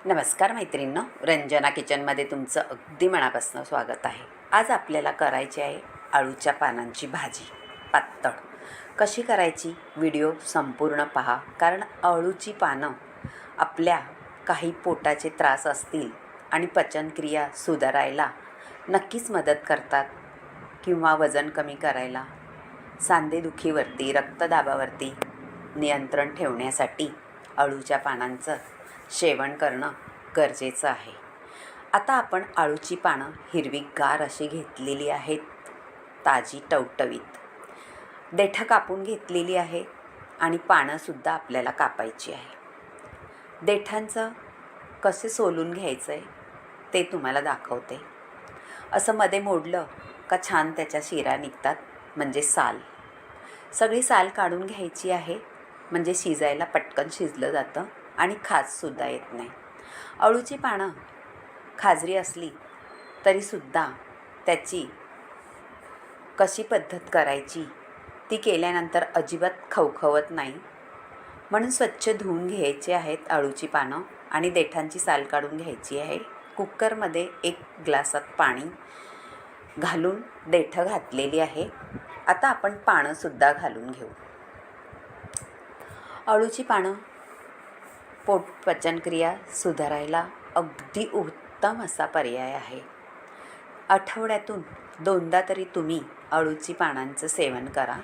नमस्कार मैत्रिणींनो, रंजना किचनमध्ये तुमचं अगदी मनापासून स्वागत आहे. आज आपल्याला करायची आहे आळूच्या पानांची भाजी पातळ. कशी करायची व्हिडिओ संपूर्ण पहा, कारण आळूची पानं आपल्या काही पोटाचे त्रास असतील आणि पचनक्रिया सुधारायला नक्कीच मदत करतात, किंवा वजन कमी करायला, सांधेदुखीवरती, रक्तदाबावरती नियंत्रण ठेवण्यासाठी आळूच्या पानांचं सेवन करणं गरजेचं आहे. आता आपण आळूची पानं हिरवीगार अशी घेतलेली आहेत, ताजी टवटवीत. देठं कापून घेतलेली आहे आणि पानंसुद्धा आपल्याला कापायची आहे. देठांचं कसे सोलून घ्यायचं आहे ते तुम्हाला दाखवते. असं मध्ये मोडलं का छान त्याच्या शिरा निघतात, म्हणजे साल. सगळी साल काढून घ्यायची आहे, म्हणजे शिजायला पटकन शिजलं जातं आणि खाजसुद्धा येत नाही. आळूची पानं खाजरी असली तरीसुद्धा त्याची कशी पद्धत करायची ती केल्यानंतर अजिबात खवखवत नाही. म्हणून स्वच्छ धुवून घ्यायचे आहेत आळूची पानं आणि देठांची साल काढून घ्यायची आहे. कुकरमध्ये 1 ग्लासात पाणी घालून देठं घातलेली आहे. आता आपण पानंसुद्धा घालून घेऊ. आळूची पानं पोट पचनक्रिया सुधारायला अगदी उत्तम असा पर्याय आहे. आठवड्यातून 2दा तरी तुम्ही आळूची पानांचं सेवन करा.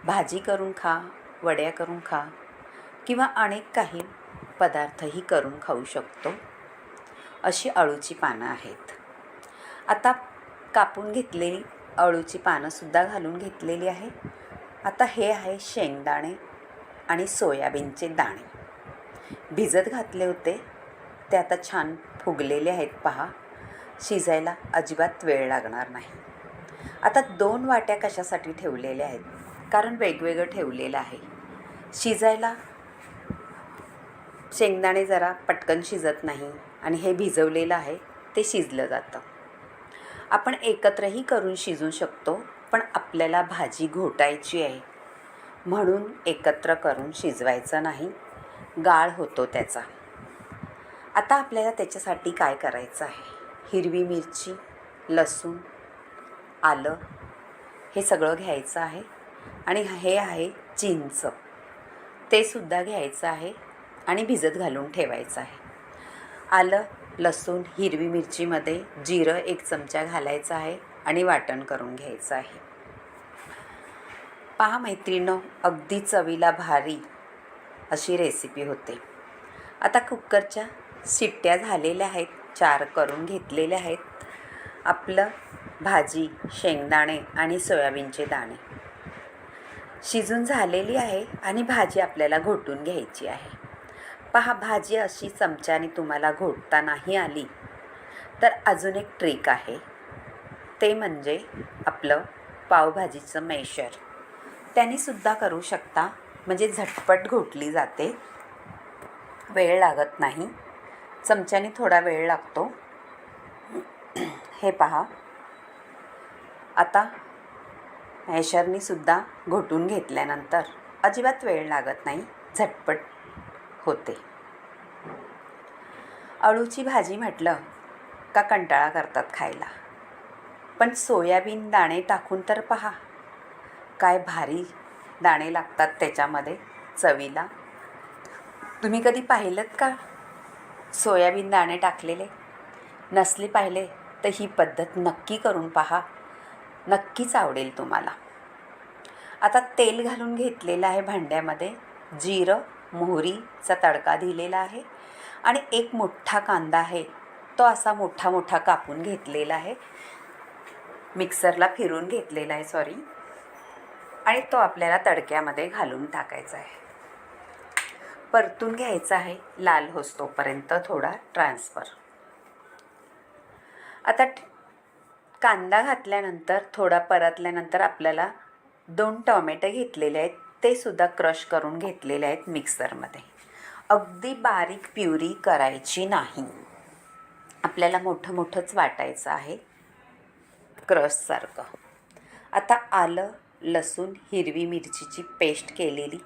भाजी करून खा, वड्या करून खा, किंवा अनेक काही पदार्थही करून खाऊ शकतो. अशी आळूची पानं आहेत. आता कापून घेतलेली आळूची पानंसुद्धा घालून घेतलेली आहे. आता हे आहे शेंगदाणे आणि सोयाबीनचे दाणे. भिजत घातले होते ते आता छान फुगलेले आहेत पहा. शिजायला अजिबात वेळ लागणार नाही. आता 2 वाट्या कशासाठी ठेवलेल्या आहेत, कारण वेगवेगळं ठेवलेलं आहे. शिजायला शेंगदाणे जरा पटकन शिजत नाही आणि हे भिजवलेलं आहे ते शिजलं जातं. आपण एकत्रही करून शिजू शकतो, पण आपल्याला भाजी घोटायची आहे म्हणून एकत्र करून शिजवायचं नाही, गाळ होतो त्याचा. आता आपल्याला त्याच्यासाठी काय करायचं आहे, हिरवी मिरची, लसूण, आलं हे सगळं घ्यायचं आहे. आणि हे आहे चिंच, ते सुद्धा घ्यायचं आहे आणि भिजत घालून ठेवायचं आहे. आलं, लसूण, हिरवी मिरचीमध्ये जिरं 1 चमचा घालायचं आहे आणि वाटण करून घ्यायचं आहे. पहा मैत्रिणींनो, अगदी चवीला भारी अशी रेसिपी होते. आता कुकरच्या शिट्ट्या झालेल्या आहेत, 4 करून घेतलेल्या आहेत. आपलं भाजी, शेंगदाणे आणि सोयाबीनचे दाणे शिजून झालेली आहे आणि भाजी आपल्याला घोटून घ्यायची आहे. पहा, भाजी अशी चमच्याने तुम्हाला घोटता नाही आली तर अजून एक ट्रिक आहे, ते म्हणजे आपलं पावभाजीचं मॅशर. त्यानेसुद्धा करू शकता, म्हणजे झटपट घोटली जाते, वेळ लागत नाही. चमच्याने थोडा वेळ लागतो. हे पहा, आता मॅशरनीसुद्धा घोटून घेतल्यानंतर अजिबात वेळ लागत नाही, झटपट होते. आळूची भाजी म्हटलं का कंटाळा करतात खायला, पण सोयाबीन दाणे टाकून तर पहा काय भारी दाणे लागतात त्याच्यामध्ये चवीला. तुम्ही कधी पाहिलंत का सोयाबीन दाणे टाकलेले? नसले पाहिले तर ही पद्धत नक्की करून पहा, नक्कीच आवडेल तुम्हाला. आता तेल घालून घेतलेलं आहे भांड्यामध्ये. जिरं, मोहरीचा तडका दिलेला आहे आणि 1 मोठा कांदा आहे, तो असा मोठा मोठा कापून घेतलेला आहे, मिक्सरला फिरून घेतलेला आहे आणि तो आपल्याला तडक्यामध्ये घालून टाकायचा आहे. परतून घ्यायचा आहे लाल होस्तोपर्यंत थोडा ट्रान्सफर. आता कांदा घातल्यानंतर थोडा परतल्यानंतर आपल्याला 2 टोमॅटो घेतलेले आहेत, ते सुद्धा क्रश करून घेतलेले आहेत मिक्सरमध्ये. अगदी बारीक प्युरी करायची नाही, आपल्याला मोठं मोठंच वाटायचं आहे, क्रशसारखं. आता आलं, लसूण, हिरवी मिरचीची पेस्ट केलेली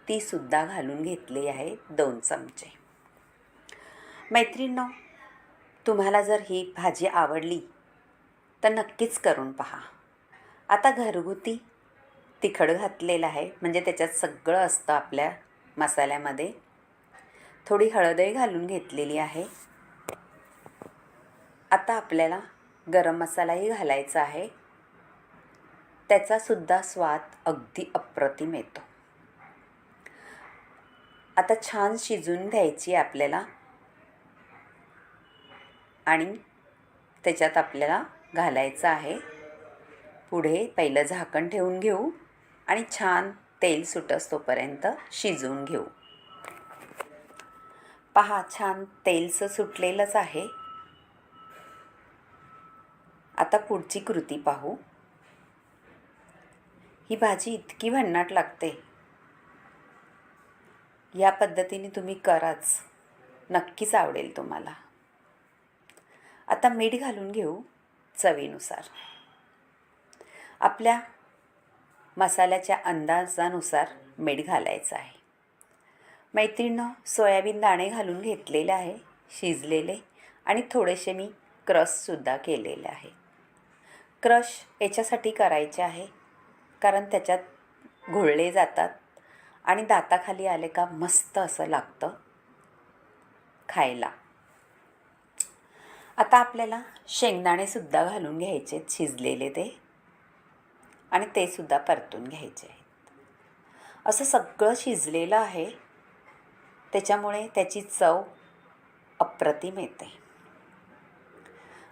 ती सुद्धा घालून घेतली आहे 2 चमचे. मैत्रिणींनो, तुम्हाला जर ही भाजी आवडली तर नक्कीच करून पहा. आता घरगुती तिखट घातलेलं आहे, म्हणजे त्याच्यात सगळं असतं आपल्या मसाल्यामध्ये. थोडी हळदही घालून घेतलेली आहे. आता आपल्याला गरम मसालाही घालायचा आहे. त्याचासुद्धा स्वाद अगदी अप्रतिम येतो. आता छान शिजून द्यायची आपल्याला आणि त्याच्यात आपल्याला घालायचं आहे. पुढे पहिलं झाकण ठेवून घेऊ आणि छान तेल सुटस तोपर्यंत शिजवून घेऊ. पहा, छान तेलचं सुटलेलंच आहे. आता पुढची कृती पाहू. ही भाजी इतकी भन्नाट लागते. या पद्धतीने तुम्ही कराच, नक्कीच आवडेल तुम्हाला. आता मीठ घालून घेऊ चवीनुसार. आपल्या मसाल्याच्या अंदाजानुसार मीठ घालायचं आहे. मैत्रिणींनो, सोयाबीन दाणे घालून घेतलेले आहे शिजलेले, आणि थोडेसे मी क्रशसुद्धा केलेले आहे. क्रश याच्यासाठी करायचे आहे कारण त्याच्यात घोळले जातात आणि दाताखाली आले का मस्त असं लागतं खायला. आता आपल्याला शेंगदाणेसुद्धा घालून घ्यायचे शिजलेले ते, आणि ते सुद्धा परतून घ्यायचे आहेत. असं सगळं शिजलेलं आहे, त्याच्यामुळे त्याची चव अप्रतिम येते.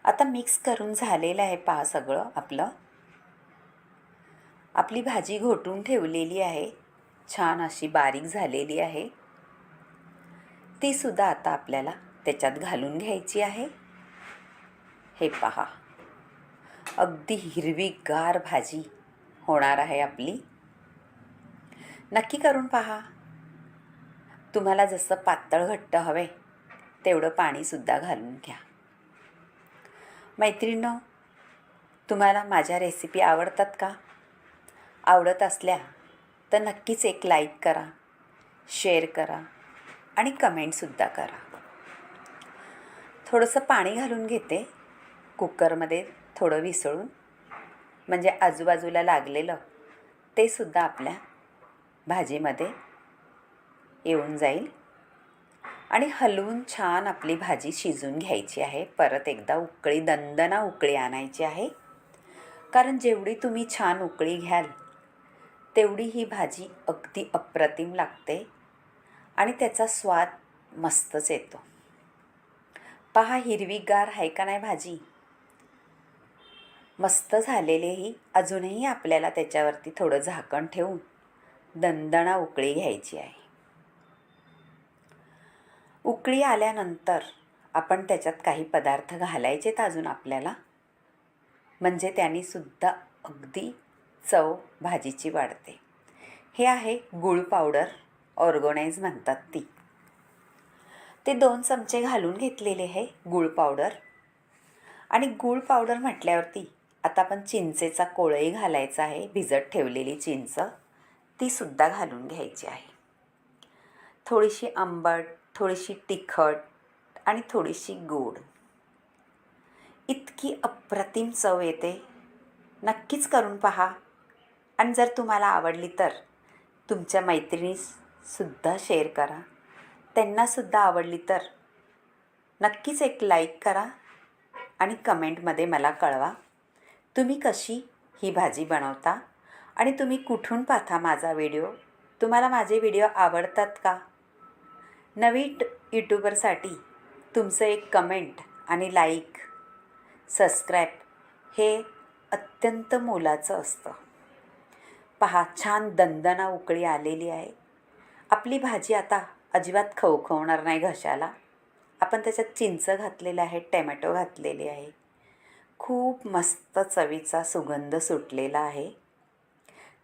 आता मिक्स करून झालेलं आहे पहा सगळं आपलं. आपली भाजी घोटून ठेवलेली आहे, छान अशी बारीक झालेली आहे. ती सुद्धा आता आपल्याला त्याच्यात घालून घ्यायची आहे. हे पहा, अगदी हिरवीगार भाजी होणार आहे आपली. नक्की करून पहा. तुम्हाला जसं पातळ घट्ट हवे तेवढं पाणीसुद्धा घालून घ्या. मैत्रिणींनो, तुम्हाला माझ्या रेसिपी आवडतात का? आवडत असल्या तर नक्कीच एक लाईक करा, शेअर करा आणि कमेंटसुद्धा करा. थोडंसं पाणी घालून घेते कुकरमध्ये, थोडं विसळून, म्हणजे आजूबाजूला लागलेलं ते सुद्धा आपल्या भाजीमध्ये येऊन जाईल. आणि हलवून छान आपली भाजी शिजून घ्यायची आहे. परत एकदा उकळी, दणदणा उकळी आणायची आहे. कारण जेवढी तुम्ही छान उकळी घ्याल तेवढी ही भाजी अगदी अप्रतिम लागते आणि त्याचा स्वाद मस्तच येतो. पहा, हिरवीगार आहे का नाही भाजी? मस्त झालेली. अजूनही आपल्याला त्याच्यावरती थोडं झाकण ठेवून दणदणा उकळी घ्यायची आहे. उकळी आल्यानंतर आपण त्याच्यात काही पदार्थ घालायचेत अजून आपल्याला, म्हणजे त्यांनी सुद्धा अगदी चव भाजीची वाढते. हे आहे गूळ पावडर, ऑर्गनाइज म्हणतात ती. ते 2 चमचे घालून घेतलेले आहे गूळ पावडर. आणि गूळ पावडर म्हटल्यावरती आता आपण चिंचेचा कोळही घालायचा आहे. भिजत ठेवलेली चिंच ती सुद्धा घालून घ्यायची आहे. थोडीशी आंबट, थोडीशी तिखट आणि थोडीशी गोड. इतकी अप्रतिम चव येते. नक्कीच करून पहा. आणि जर तुम्हाला आवडली तर तुमच्या मैत्रिणीसुद्धा शेअर करा. त्यांनासुद्धा आवडली तर नक्कीच एक लाईक करा आणि कमेंटमध्ये मला कळवा तुम्ही कशी ही भाजी बनवता आणि तुम्ही कुठून पाहता माझा व्हिडिओ. तुम्हाला माझे व्हिडिओ आवडतात का? नवीन यूट्यूबरसाठी तुमचं एक कमेंट आणि लाईक, सबस्क्राईब हे अत्यंत मोलाचं असतं. पहा, छान दणदणा उकळी आलेली आहे. आपली भाजी आता अजिबात खवखवणार नाही घशाला. आपण त्याच्यात चिंच घातलेलं आहे, टॅमॅटो घातलेले आहे. खूप मस्त चवीचा सुगंध सुटलेला आहे.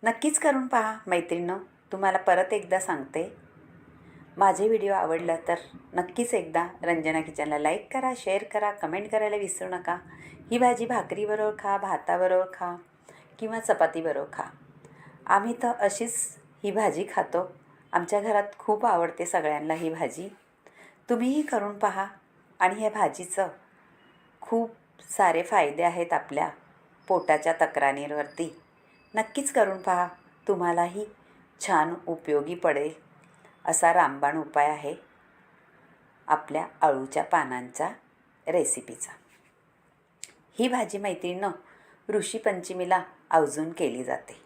नक्कीच करून पहा मैत्रिणींनो. तुम्हाला परत एकदा सांगते, माझे व्हिडिओ आवडला तर नक्कीच एकदा रंजना किचनला लाईक करा, शेअर करा, कमेंट करायला विसरू नका. ही भाजी भाकरीबरोबर खा, भाताबरोबर खा किंवा चपातीबरोबर खा. आम्ही तर अशीच ही भाजी खातो. आमच्या घरात खूप आवडते सगळ्यांना ही भाजी. तुम्हीही करून पहा. आणि ह्या भाजीचं खूप सारे फायदे आहेत आपल्या पोटाच्या तक्रारींवरती. नक्कीच करून पहा, तुम्हालाही छान उपयोगी पडेल असा रामबाण उपाय आहे आपल्या अळूच्या पानांचा रेसिपीचा. ही भाजी मैत्रिणींनो ऋषीपंचमीला आवर्जून केली जाते.